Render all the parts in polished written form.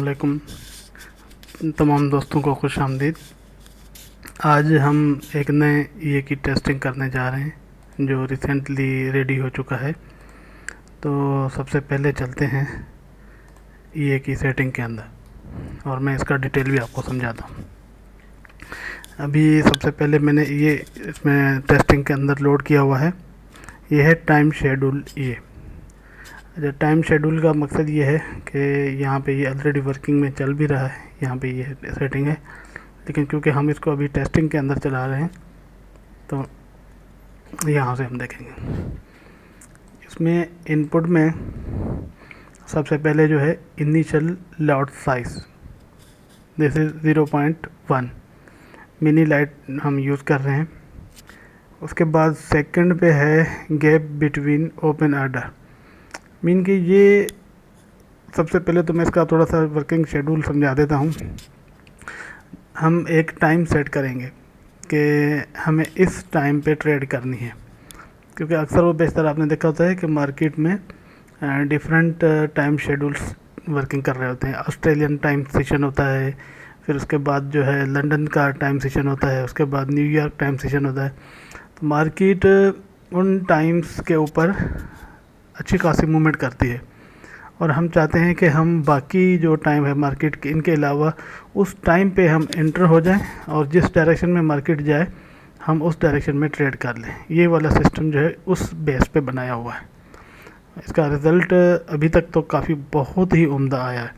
वालेकुम तमाम दोस्तों को खुश आमदीद। आज हम एक नए ईए की टेस्टिंग करने जा रहे हैं जो रिसेंटली रेडी हो चुका है। तो सबसे पहले चलते हैं ईए की सेटिंग के अंदर और मैं इसका डिटेल भी आपको समझाता हूँ। अभी सबसे पहले मैंने ये इसमें टेस्टिंग के अंदर लोड किया हुआ है। ये है टाइम शेड्यूल ईए। अच्छा, टाइम शेड्यूल का मकसद ये है कि यहाँ पे ये ऑलरेडी वर्किंग में चल भी रहा है, यहाँ पे ये सेटिंग है, लेकिन क्योंकि हम इसको अभी टेस्टिंग के अंदर चला रहे हैं तो यहाँ से हम देखेंगे। इसमें इनपुट में सबसे पहले जो है initial lot size, this is 0.1 mini light हम यूज़ कर रहे हैं। उसके बाद सेकंड पे है gap between open order, mean कि ये सबसे पहले तो मैं इसका थोड़ा सा वर्किंग शेड्यूल समझा देता हूँ। हम एक टाइम सेट करेंगे कि हमें इस टाइम पे ट्रेड करनी है, क्योंकि अक्सर वो बेशतर आपने देखा होता है कि मार्केट में डिफरेंट टाइम शेड्यूल्स वर्किंग कर रहे होते हैं। ऑस्ट्रेलियन टाइम सेशन होता है, फिर उसके बाद जो है लंदन का टाइम सेशन होता है, उसके बाद न्यूयॉर्क टाइम सेशन होता है। तो मार्केट उन टाइम्स के ऊपर अच्छी खासी मूवमेंट करती है और हम चाहते हैं कि हम बाकी जो टाइम है मार्केट के इनके अलावा उस टाइम पे हम एंटर हो जाएं और जिस डायरेक्शन में मार्केट जाए हम उस डायरेक्शन में ट्रेड कर लें। ये वाला सिस्टम जो है उस बेस पे बनाया हुआ है। इसका रिज़ल्ट अभी तक तो काफ़ी बहुत ही उम्दा आया है।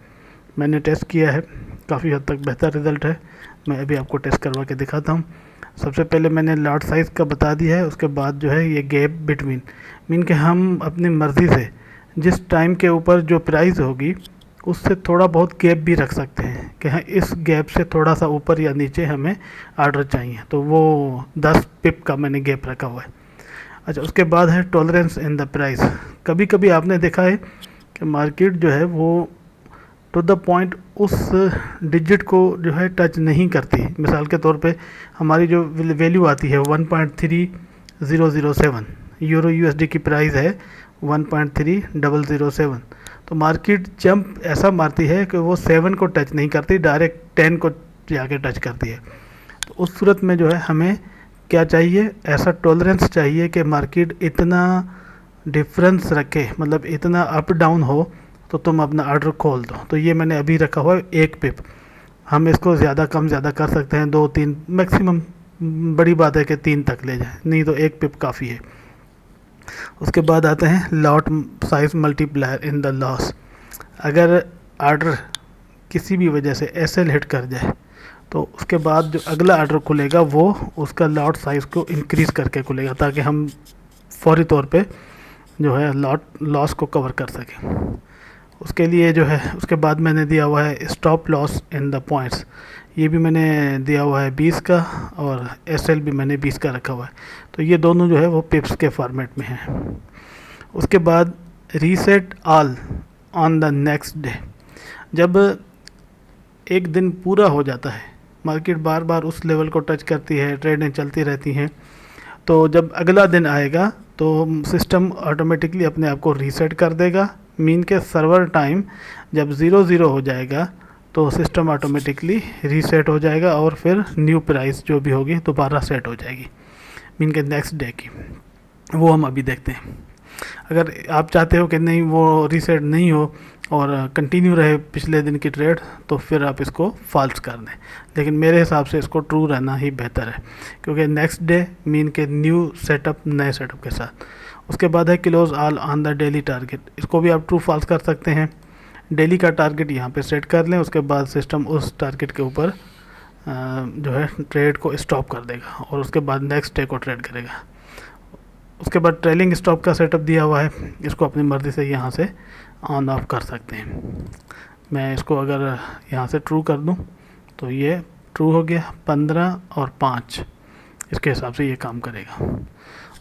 मैंने टेस्ट किया है, काफ़ी हद तक बेहतर रिज़ल्ट है। मैं अभी आपको टेस्ट करवा के दिखाता हूँ। सबसे पहले मैंने लॉट साइज़ का बता दिया है, उसके बाद जो है ये गैप बिटवीन, मीन कि हम अपनी मर्ज़ी से जिस टाइम के ऊपर जो प्राइस होगी उससे थोड़ा बहुत गैप भी रख सकते हैं कि हाँ इस गैप से थोड़ा सा ऊपर या नीचे हमें ऑर्डर चाहिए, तो वो 10 पिप का मैंने गैप रखा हुआ है। अच्छा, उसके बाद है टॉलरेंस इन द प्राइस। कभी कभी आपने देखा है कि मार्केट जो है वो टू द पॉइंट उस डिजिट को जो है टच नहीं करती। मिसाल के तौर पे हमारी जो वैल्यू आती है 1.3007, यूरो यूएसडी की प्राइस है 1.3007, तो मार्केट जंप ऐसा मारती है कि वो 7 को टच नहीं करती, डायरेक्ट 10 को जाके टच करती है। तो उस सूरत में जो है हमें क्या चाहिए, ऐसा टॉलरेंस चाहिए कि मार्केट इतना डिफरेंस रखे, मतलब इतना अप डाउन हो तो तुम अपना ऑर्डर खोल दो। तो ये मैंने अभी रखा हुआ है 1 पिप। हम इसको ज़्यादा कम ज़्यादा कर सकते हैं, 2-3 मैक्सिमम, बड़ी बात है कि 3 तक ले जाए, नहीं तो 1 पिप काफ़ी है। उसके बाद आते हैं lot size multiplier in the loss. अगर ऑर्डर किसी भी वजह से एसएल हिट कर जाए तो उसके बाद जो अगला ऑर्डर खुलेगा वो उसका लॉट साइज़ को इंक्रीज़ करके खुलेगा, ताकि हम फौरी तौर पे जो है लॉस को कवर कर सकें। उसके लिए जो है उसके बाद मैंने दिया हुआ है stop loss in the points, ये भी मैंने दिया हुआ है 20 का, और एसएल भी मैंने 20 का रखा हुआ है। तो ये दोनों जो है वो पिप्स के फॉर्मेट में हैं। उसके बाद reset all on the next day. जब एक दिन पूरा हो जाता है, मार्केट बार बार उस लेवल को टच करती है, ट्रेडें चलती रहती हैं, तो जब अगला दिन आएगा तो सिस्टम ऑटोमेटिकली अपने आप को रीसेट कर देगा। मीन के सर्वर टाइम जब 0 हो जाएगा तो सिस्टम ऑटोमेटिकली रीसेट हो जाएगा और फिर न्यू प्राइस जो भी होगी दोबारा सेट हो जाएगी, मीन के नेक्स्ट डे की। वो हम अभी देखते हैं। अगर आप चाहते हो कि नहीं वो रीसेट नहीं हो और कंटिन्यू रहे पिछले दिन की ट्रेड, तो फिर आप इसको फॉल्स कर दें, लेकिन मेरे हिसाब से इसको ट्रू रहना ही बेहतर है, क्योंकि नेक्स्ट डे मीन के न्यू सेटअप, नए सेटअप के साथ। उसके बाद है close all on the daily target. इसको भी आप ट्रू फॉल्स कर सकते हैं। डेली का टारगेट यहाँ पे सेट कर लें, उसके बाद सिस्टम उस टारगेट के ऊपर जो है ट्रेड को स्टॉप कर देगा और उसके बाद नेक्स्ट डे को ट्रेड करेगा। उसके बाद ट्रेलिंग स्टॉप का सेटअप दिया हुआ है, इसको अपनी मर्ज़ी से यहाँ से ऑन ऑफ कर सकते हैं। मैं इसको अगर यहाँ से ट्रू कर दूँ तो ये ट्रू हो गया, 15 और 5 इसके हिसाब से ये काम करेगा।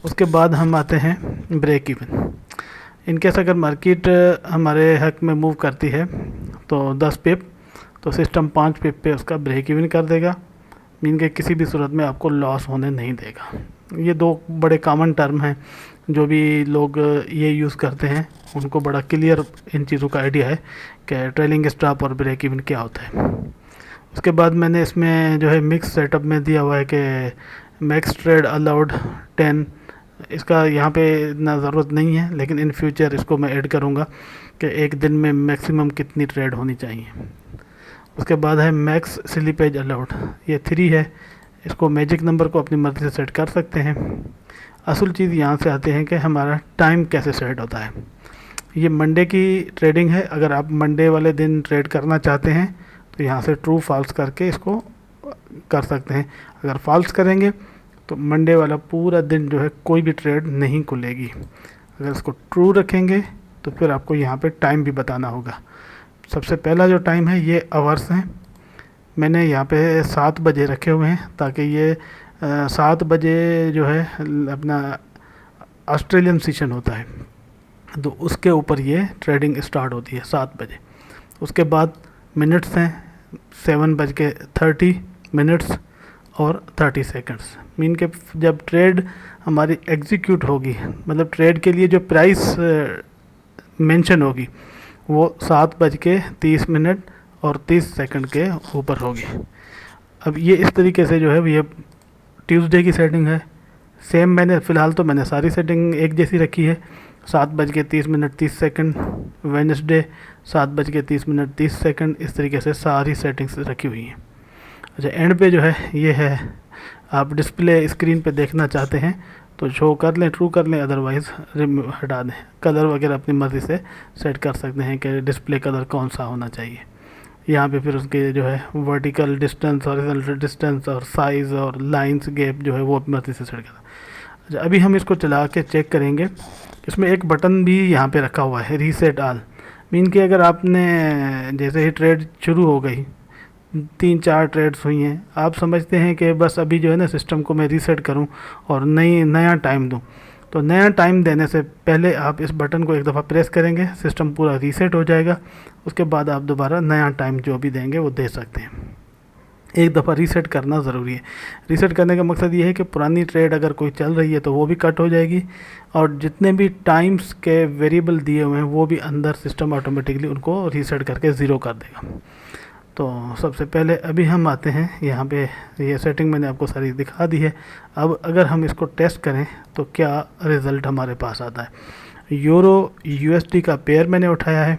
उसके बाद हम आते हैं ब्रेक इवन। इनकेस अगर मार्केट हमारे हक में मूव करती है तो 10 पिप, तो सिस्टम 5 पिप पे उसका ब्रेक इवन कर देगा, मीन के किसी भी सूरत में आपको लॉस होने नहीं देगा। ये दो बड़े कॉमन टर्म हैं जो भी लोग ये यूज़ करते हैं, उनको बड़ा क्लियर इन चीज़ों का आइडिया है कि ट्रेलिंग स्टॉप और ब्रेक इवन क्या होता है। उसके बाद मैंने इसमें जो है मिक्स सेटअप में दिया हुआ है कि मैक्स ट्रेड अलाउड 10। इसका यहाँ पे इतना ज़रूरत नहीं है, लेकिन इन फ्यूचर इसको मैं ऐड करूँगा कि एक दिन में मैक्सिमम कितनी ट्रेड होनी चाहिए। उसके बाद है मैक्स स्लिपेज अलाउड, ये 3 है। इसको मैजिक नंबर को अपनी मर्ज़ी से सेट कर सकते हैं। असल चीज़ यहाँ से आते हैं कि हमारा टाइम कैसे सेट होता है। ये मंडे की ट्रेडिंग है। अगर आप मंडे वाले दिन ट्रेड करना चाहते हैं तो यहाँ से ट्रू फॉल्स करके इसको कर सकते हैं। अगर फॉल्स करेंगे तो मंडे वाला पूरा दिन जो है कोई भी ट्रेड नहीं खुलेगी। अगर इसको ट्रू रखेंगे तो फिर आपको यहाँ पे टाइम भी बताना होगा। सबसे पहला जो टाइम है ये आवर्स हैं। मैंने यहाँ पे 7 बजे रखे हुए हैं ताकि ये 7 बजे जो है अपना ऑस्ट्रेलियन सेशन होता है, तो उसके ऊपर ये ट्रेडिंग स्टार्ट होती है 7 बजे। उसके बाद मिनट्स हैं 7:30 और 30 सेकंड्स। मीन के जब ट्रेड हमारी एग्जीक्यूट होगी, मतलब ट्रेड के लिए जो प्राइस मेंशन होगी वो 7:30 और 30 सेकंड के ऊपर होगी। अब ये इस तरीके से जो है ये ट्यूसडे की सेटिंग है। सेम मैंने फ़िलहाल तो मैंने सारी सेटिंग एक जैसी रखी है। 7:30 30 सेकंड, वेडनेसडे 7:30 30 सेकंड, इस तरीके से सारी सेटिंग्स रखी हुई हैं। अच्छा, एंड पे जो है ये है, आप डिस्प्ले स्क्रीन पे देखना चाहते हैं तो शो कर लें, ट्रू कर लें, अदरवाइज़ हटा दें। कलर वगैरह अपनी मर्ज़ी से सेट कर सकते हैं कि डिस्प्ले कलर कौन सा होना चाहिए। यहाँ पे फिर उसके जो है वर्टिकल डिस्टेंस, हॉरिजॉन्टल डिस्टेंस और साइज़ और लाइंस गैप जो है वो अपनी मर्ज़ी से सेट करना। अच्छा, अभी हम इसको चला के चेक करेंगे। इसमें एक बटन भी यहाँ पे रखा हुआ है, रीसेट ऑल। मीन कि अगर आपने जैसे ही ट्रेड शुरू हो गई, 3-4 ट्रेड्स हुई हैं, आप समझते हैं कि बस अभी जो है ना सिस्टम को मैं रीसेट करूं और नया टाइम दूं, तो नया टाइम देने से पहले आप इस बटन को एक दफ़ा प्रेस करेंगे, सिस्टम पूरा रीसेट हो जाएगा। उसके बाद आप दोबारा नया टाइम जो भी देंगे वो दे सकते हैं। एक दफ़ा रीसेट करना ज़रूरी है। रीसेट करने का मकसद ये है कि पुरानी ट्रेड अगर कोई चल रही है तो वो भी कट हो जाएगी, और जितने भी टाइम्स के वेरिएबल दिए हुए हैं वो भी अंदर सिस्टम ऑटोमेटिकली उनको रीसेट करके ज़ीरो कर देगा। तो सबसे पहले अभी हम आते हैं यहाँ पे, ये सेटिंग मैंने आपको सारी दिखा दी है। अब अगर हम इसको टेस्ट करें तो क्या रिज़ल्ट हमारे पास आता है। यूरो यूएसडी का पेयर मैंने उठाया है,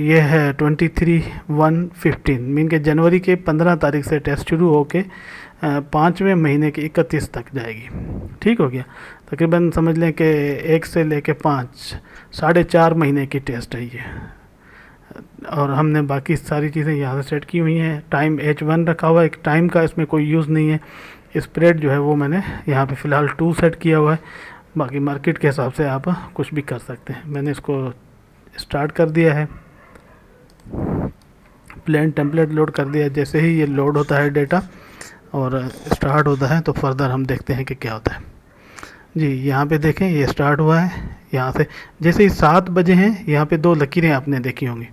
ये है 23/1/15। मीन के जनवरी के 15 तारीख से टेस्ट शुरू होके 5वें महीने के 31 तक जाएगी। ठीक हो गया, तकरीबन समझ लें कि 1 से लेके 5, 4.5 महीने की टेस्ट है ये। और हमने बाकी सारी चीज़ें यहाँ से सेट की हुई हैं। टाइम H1 रखा हुआ है, एक टाइम का इसमें कोई यूज़ नहीं है। स्प्रेड जो है वो मैंने यहाँ पे फ़िलहाल 2 सेट किया हुआ है, बाकी मार्केट के हिसाब से आप कुछ भी कर सकते हैं। मैंने इसको स्टार्ट कर दिया है, प्लेन टेम्पलेट लोड कर दिया। जैसे ही ये लोड होता है डेटा और स्टार्ट होता है तो फर्दर हम देखते हैं कि क्या होता है। जी, यहाँ पे देखें ये स्टार्ट हुआ है। यहाँ से जैसे ही 7 बजे हैं, यहाँ पे 2 लकीरें आपने देखी होंगी,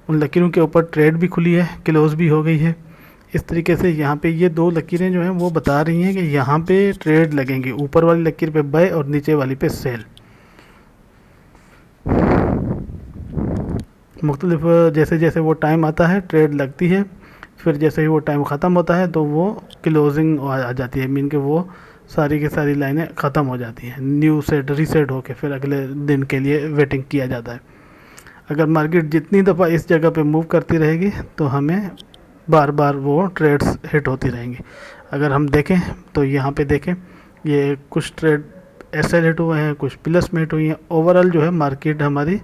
उन लकीरों के ऊपर ट्रेड भी खुली है, क्लोज भी हो गई है। इस तरीके से यहाँ पे ये 2 लकीरें जो हैं वो बता रही हैं कि यहाँ पे ट्रेड लगेंगी। ऊपर वाली लकीर पे बाय और नीचे वाली पे सेल। मुख्तलिफ जैसे जैसे वो टाइम आता है ट्रेड लगती है, फिर जैसे ही वो टाइम ख़त्म होता है तो वो क्लोजिंग आ जाती है। मीन के वो सारी की सारी लाइनें ख़त्म हो जाती हैं, न्यू सेट रीसेट होके फिर अगले दिन के लिए वेटिंग किया जाता है। अगर मार्केट जितनी दफ़ा इस जगह पे मूव करती रहेगी तो हमें बार बार वो ट्रेड्स हिट होती रहेंगी। अगर हम देखें तो यहाँ पे देखें, ये कुछ ट्रेड एसएल हिट हुए हैं, कुछ प्लस में हिट हुई हैं। ओवरऑल जो है मार्केट हमारी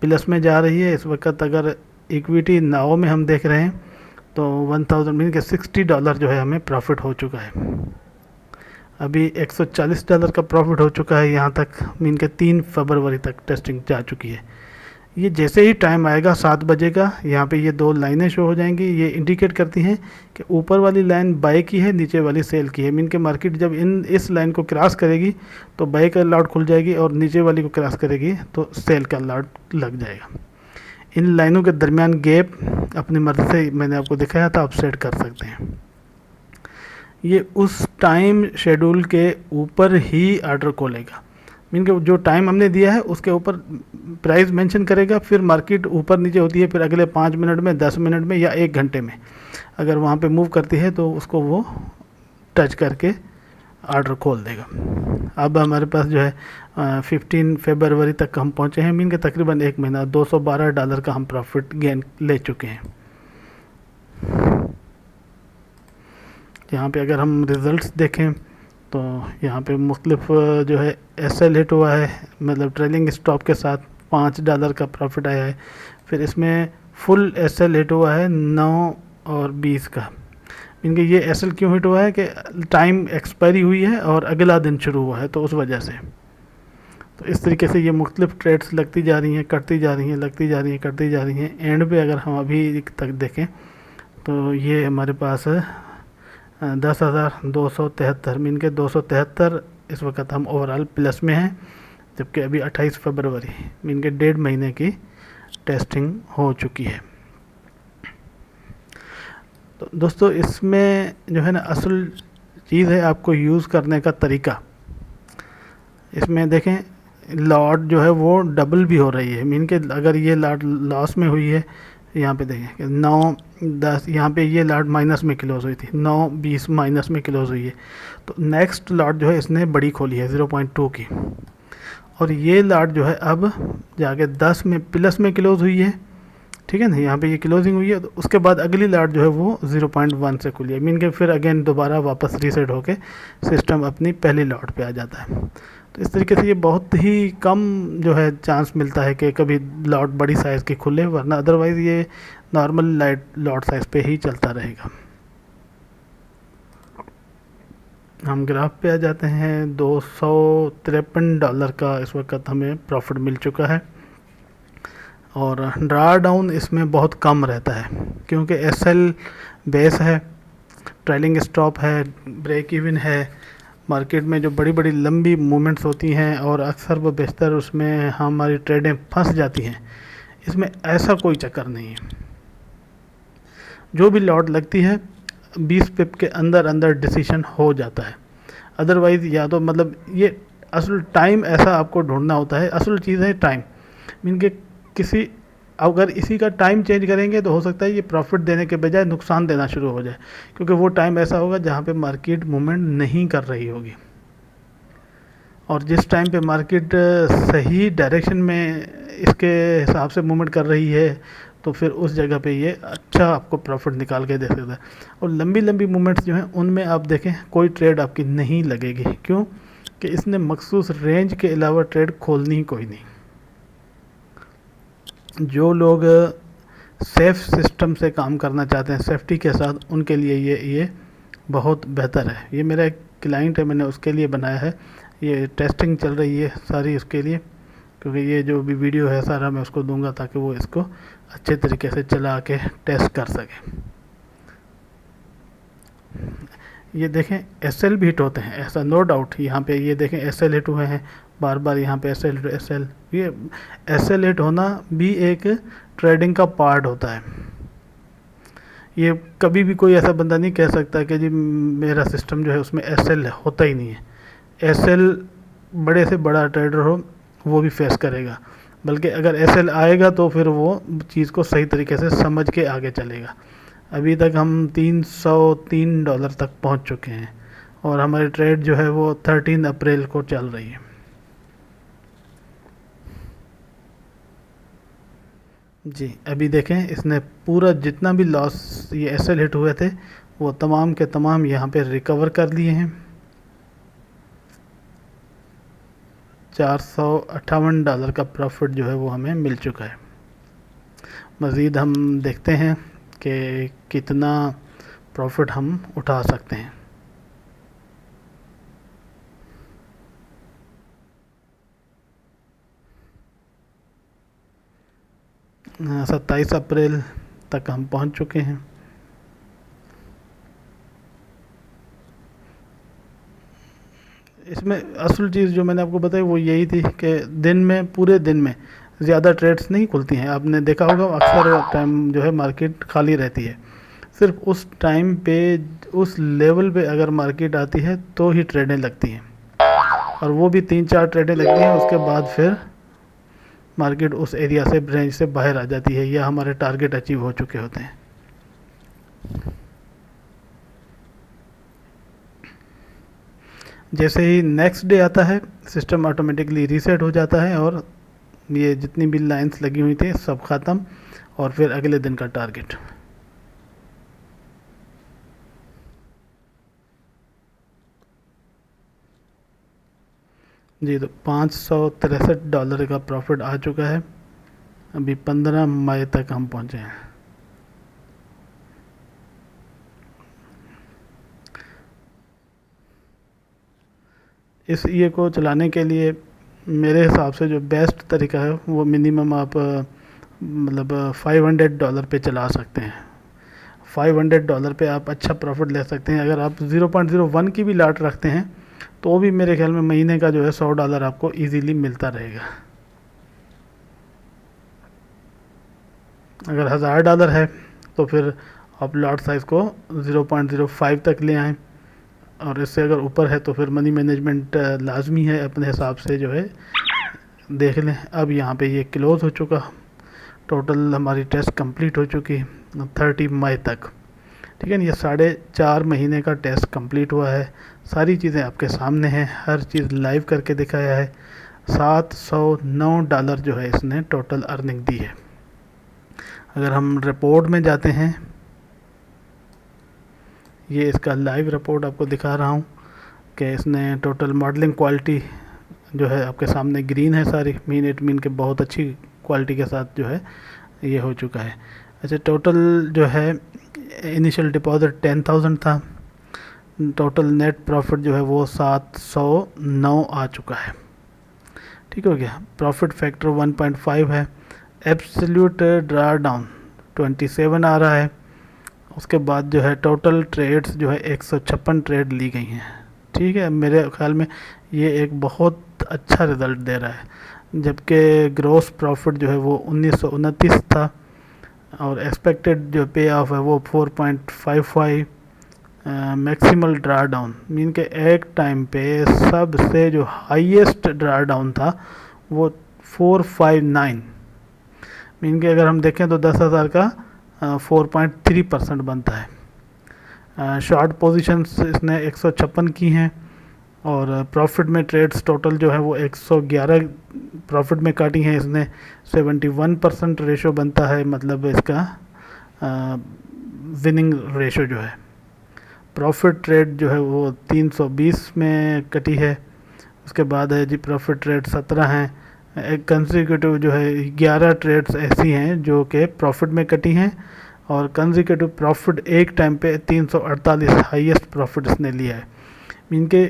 प्लस में जा रही है इस वक्त। अगर इक्विटी नाउ में हम देख रहे हैं तो 1000 मीन के $60 जो है हमें प्रॉफिट हो चुका है। अभी $140 का प्रॉफिट हो चुका है यहाँ तक, मीन के 3 फरवरी तक टेस्टिंग जा चुकी है। ये जैसे ही टाइम आएगा 7 बजे का, यहाँ पे ये 2 लाइनें शो हो जाएंगी। ये इंडिकेट करती हैं कि ऊपर वाली लाइन बाय की है, नीचे वाली सेल की है। मीन के मार्केट जब इस लाइन को क्रॉस करेगी तो बाय का लॉट खुल जाएगी, और नीचे वाली को क्रॉस करेगी तो सेल का लॉट लग जाएगा। इन लाइनों के दरमियान गैप अपनी मर्ज़ी से मैंने आपको दिखाया था, आप सेट कर सकते हैं। ये उस टाइम शेड्यूल के ऊपर ही आर्डर को लेगा। मीन के जो टाइम हमने दिया है उसके ऊपर प्राइस मेंशन करेगा, फिर मार्केट ऊपर नीचे होती है, फिर अगले 5 मिनट में, 10 मिनट में या 1 घंटे में अगर वहाँ पे मूव करती है तो उसको वो टच करके आर्डर खोल देगा। अब हमारे पास जो है 15 फरवरी तक हम पहुँचे हैं, मीन के तकरीबन 1 महीना $212 का हम प्रॉफिट गेन ले चुके हैं। यहाँ पे अगर हम रिज़ल्ट्स देखें तो यहाँ पे मुख्तलिफ जो है एसएल हिट हुआ है, मतलब ट्रेलिंग स्टॉप के साथ $5 का प्रॉफिट आया है। फिर इसमें फुल एसएल हिट हुआ है 9 और 20 का। इनके ये एसएल क्यों हिट हुआ है कि टाइम एक्सपायरी हुई है और अगला दिन शुरू हुआ है, तो उस वजह से। तो इस तरीके से ये मुख्तलिफ ट्रेड्स लगती जा रही हैं, कटती जा रही हैं, लगती जा रही हैं, कटती जा रही हैं। एंड पे अगर हम अभी तक देखें तो ये हमारे पास 10,273, मीन के 273 इस वक्त हम ओवरऑल प्लस में हैं, जबकि अभी 28 फरवरी मीन के 1.5 महीने की टेस्टिंग हो चुकी है। तो दोस्तों इसमें जो है ना असल चीज़ है आपको यूज़ करने का तरीका। इसमें देखें लॉट जो है वो डबल भी हो रही है, मीन के अगर ये लॉट लॉस में हुई है, यहाँ पे देखें कि 9, 10, यहाँ पे ये लॉट माइनस में क्लोज हुई थी, 9, 20 माइनस में क्लोज हुई है। तो नेक्स्ट लॉट जो है इसने बड़ी खोली है 0.2 की, और ये लॉट जो है अब जाके 10 में प्लस में क्लोज हुई है, ठीक है ना। यहाँ पे ये क्लोजिंग हुई है, तो उसके बाद अगली लॉट जो है वो 0.1 से खुली है, मीन के फिर अगेन दोबारा वापस रीसेट होके सिस्टम अपनी पहली लॉट पे आ जाता है। तो इस तरीके से ये बहुत ही कम जो है चांस मिलता है कि कभी लॉट बड़ी साइज़ की खुले, वरना अदरवाइज़ ये नॉर्मल लाइट लॉट साइज़ पे ही चलता रहेगा। हम ग्राफ पे आ जाते हैं। $253 का इस वक्त हमें प्रॉफिट मिल चुका है, और ड्रा डाउन इसमें बहुत कम रहता है क्योंकि एसएल बेस है, ट्रेलिंग स्टॉप है, ब्रेक इवन है। मार्केट में जो बड़ी बड़ी लंबी मूवमेंट्स होती हैं और अक्सर व बेशतर उसमें हमारी ट्रेडें फंस जाती हैं, इसमें ऐसा कोई चक्कर नहीं है। जो भी लॉट लगती है 20 पिप के अंदर अंदर डिसीजन हो जाता है। अदरवाइज़ या तो मतलब ये असल टाइम ऐसा आपको ढूंढना होता है, असल चीज़ है टाइम। मीन के किसी अगर इसी का टाइम चेंज करेंगे तो हो सकता है ये प्रॉफिट देने के बजाय नुकसान देना शुरू हो जाए, क्योंकि वो टाइम ऐसा होगा जहाँ पे मार्केट मूवमेंट नहीं कर रही होगी, और जिस टाइम पे मार्केट सही डायरेक्शन में इसके हिसाब से मूवमेंट कर रही है तो फिर उस जगह पे ये अच्छा आपको प्रॉफिट निकाल के दे सकता है। और लंबी लंबी मूवमेंट्स जो हैं उनमें आप देखें कोई ट्रेड आपकी नहीं लगेगी, क्यों कि इसने मखसूस रेंज के अलावा ट्रेड खोलनी ही कोई नहीं। जो लोग सेफ सिस्टम से काम करना चाहते हैं सेफ्टी के साथ, उनके लिए ये बहुत बेहतर है। ये मेरा एक क्लाइंट है, मैंने उसके लिए बनाया है, ये टेस्टिंग चल रही है सारी उसके लिए, क्योंकि ये जो भी वीडियो है सारा मैं उसको दूंगा ताकि वो इसको अच्छे तरीके से चला के टेस्ट कर सके। ये देखें एसएल भी हिट होते हैं, ऐसा नो डाउट। यहाँ पे ये देखें एसएल हिट हुए हैं बार बार, यहाँ पे एसएल ये एसएल हिट होना भी एक ट्रेडिंग का पार्ट होता है। ये कभी भी कोई ऐसा बंदा नहीं कह सकता कि जी मेरा सिस्टम जो है उसमें एसएल होता ही नहीं है। एसएल बड़े से बड़ा ट्रेडर हो वो भी फेस करेगा, बल्कि अगर एसएल आएगा तो फिर वो चीज़ को सही तरीके से समझ के आगे चलेगा। अभी तक हम $303 तक पहुंच चुके हैं, और हमारी ट्रेड जो है वो 13 अप्रैल को चल रही है। जी अभी देखें इसने पूरा जितना भी लॉस ये एसएल हिट हुए थे वो तमाम के तमाम यहाँ पे रिकवर कर लिए हैं। $458 का प्रॉफिट जो है वो हमें मिल चुका है। मज़ीद हम देखते हैं कि कितना प्रॉफिट हम उठा सकते हैं। 27 अप्रैल तक हम पहुंच चुके हैं। इसमें असल चीज़ जो मैंने आपको बताई वो यही थी कि दिन में पूरे दिन में ज़्यादा ट्रेड्स नहीं खुलती हैं। आपने देखा होगा अक्सर टाइम जो है मार्केट खाली रहती है, सिर्फ उस टाइम पे, उस लेवल पे अगर मार्केट आती है तो ही ट्रेडें लगती हैं, और वो भी 3-4 ट्रेडें लगती हैं, उसके बाद फिर मार्केट उस एरिया से, रेंज से बाहर आ जाती है, या हमारे टारगेट अचीव हो चुके होते हैं। जैसे ही नेक्स्ट डे आता है, सिस्टम ऑटोमेटिकली रीसेट हो जाता है, और ये जितनी भी लाइंस लगी हुई थी सब ख़त्म, और फिर अगले दिन का टारगेट। जी, तो $563 का प्रॉफिट आ चुका है। अभी 15 मई तक हम पहुंचे हैं। इस ये को चलाने के लिए मेरे हिसाब से जो बेस्ट तरीका है वो मिनिमम आप मतलब $500 पे चला सकते हैं। $500 पे आप अच्छा प्रॉफिट ले सकते हैं। अगर आप 0.01 की भी लाट रखते हैं तो भी मेरे ख्याल में महीने का जो है $100 आपको इजीली मिलता रहेगा। अगर $1000 है तो फिर आप लॉट साइज़ को 0.05 तक ले आएँ, और इससे अगर ऊपर है तो फिर मनी मैनेजमेंट लाजमी है, अपने हिसाब से जो है देख लें। अब यहाँ पे ये क्लोज़ हो चुका, टोटल हमारी टेस्ट कंप्लीट हो चुकी 30 मई तक। ठीक है ना, ये 4.5 महीने का टेस्ट कंप्लीट हुआ है। सारी चीज़ें आपके सामने हैं, हर चीज़ लाइव करके दिखाया है। $709 जो है इसने टोटल अर्निंग दी है। अगर हम रिपोर्ट में जाते हैं, ये इसका लाइव रिपोर्ट आपको दिखा रहा हूँ कि इसने टोटल मॉडलिंग क्वालिटी जो है आपके सामने ग्रीन है सारी, मीन इट मीन के बहुत अच्छी क्वालिटी के साथ जो है ये हो चुका है। अच्छा, टोटल जो है इनिशियल डिपॉजिट 10,000 था, टोटल नेट प्रॉफिट जो है वो 709 आ चुका है। ठीक हो गया। प्रॉफिट फैक्टर 1.5 है। एब्सोल्यूट ड्रा डाउन 27 आ रहा है। उसके बाद जो है टोटल ट्रेड्स जो है 156 ट्रेड ली गई हैं। ठीक है, मेरे ख्याल में ये एक बहुत अच्छा रिज़ल्ट दे रहा है। जबकि ग्रॉस प्रॉफिट जो है वो 1929 था, और एक्सपेक्टेड जो पे ऑफ है वो 4.55। मैक्सिमल ड्रा डाउन मीन के एक टाइम पे सबसे जो हाईएस्ट ड्रा डाउन था वो 459, मीन के अगर हम देखें तो 10,000 का 4.3% बनता है। शॉर्ट पोजीशंस इसने 156 की हैं, और प्रॉफिट में ट्रेड्स टोटल जो है वो 111 प्रॉफिट में काटी हैं इसने। 71% रेशो बनता है, मतलब इसका विनिंग रेशो जो है। प्रॉफिट ट्रेड जो है वो 320 में कटी है। उसके बाद है जी प्रॉफिट ट्रेड 17 हैं। एक कंसेक्यूटिव जो है 11 ट्रेड्स ऐसी हैं जो कि प्रॉफिट में कटी हैं, और कंसेक्यूटिव प्रॉफिट एक टाइम पे 348 हाईएस्ट प्रॉफिट इसने लिया है। मीन के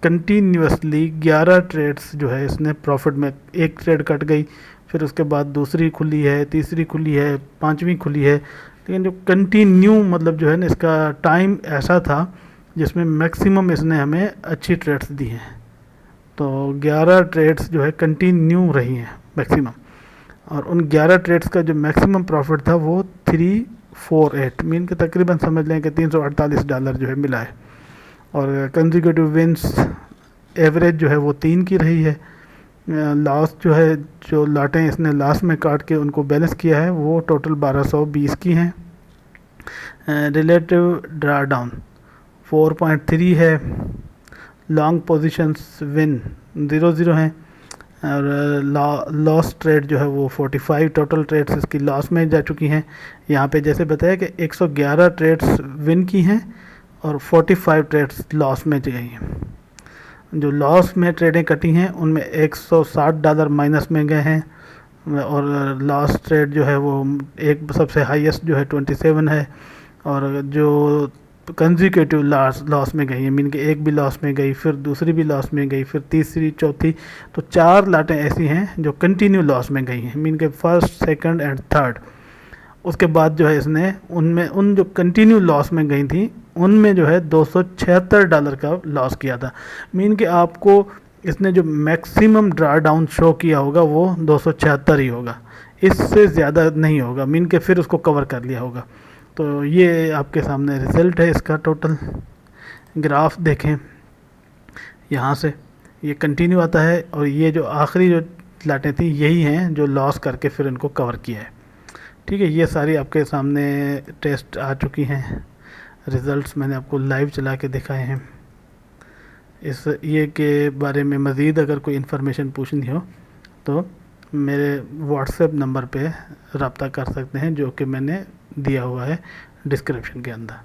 कंटिन्यूसली 11 ट्रेड्स जो है इसने प्रॉफिट में, एक ट्रेड कट गई फिर उसके बाद दूसरी खुली है, तीसरी खुली है, पांचवी खुली है, लेकिन जो कंटिन्यू मतलब जो है ना इसका टाइम ऐसा था जिसमें मैक्सिमम इसने हमें अच्छी ट्रेड्स दी हैं। तो 11 ट्रेड्स जो है कंटिन्यू रही हैं मैक्सिमम, और उन 11 ट्रेड्स का जो मैक्सिमम प्रॉफिट था वो 348, मीन के तकरीबन समझ लें कि $348 जो है मिला है। और कंसेक्यूटिव विंस एवरेज जो है वो 3 की रही है। लास्ट जो है, जो लाटें इसने लास्ट में काट के उनको बैलेंस किया है वो टोटल 1220 की हैं। रिलेटिव ड्रा डाउन 4.3 है। लॉन्ग पोजीशंस विन 0 हैं, और लॉस ट्रेड जो है वो 45 टोटल ट्रेड्स इसकी लॉस में जा चुकी हैं। यहाँ पे जैसे बताया कि 111 ट्रेड्स विन की हैं और 45 ट्रेड्स लॉस में गई हैं। जो लॉस में ट्रेडें कटी हैं उनमें $160 माइनस में गए हैं, और लास्ट ट्रेड जो है वो एक सबसे हाईएस्ट जो है 27 है, और जो कंसेक्यूटिव लॉस में गई है, मीन कि एक भी लॉस में गई, फिर दूसरी भी लॉस में गई, फिर तीसरी, चौथी, तो 4 लाटें ऐसी हैं जो कंटिन्यू लॉस में गई हैं, मीन के फर्स्ट, सेकंड एंड थर्ड। उसके बाद जो है इसने उनमें, उन जो कंटिन्यू लॉस में गई थी उनमें जो है $276 का लॉस किया था। मीन कि आपको इसने जो मैक्सिमम ड्रा डाउन शो किया होगा वो 276 ही होगा, इससे ज़्यादा नहीं होगा, मीन के फिर उसको कवर कर लिया होगा। तो ये आपके सामने रिज़ल्ट है इसका। टोटल ग्राफ देखें, यहाँ से ये कंटिन्यू आता है और ये जो आखिरी जो लाटें थी यही हैं जो लॉस करके फिर इनको कवर किया है। ठीक है, ये सारी आपके सामने टेस्ट आ चुकी हैं, रिज़ल्ट्स मैंने आपको लाइव चला के दिखाए हैं। इस ये के बारे में मज़ीद अगर कोई इन्फॉर्मेशन पूछनी हो तो मेरे व्हाट्सएप नंबर पे रब्ता कर सकते हैं, जो कि मैंने दिया हुआ है डिस्क्रिप्शन के अंदर।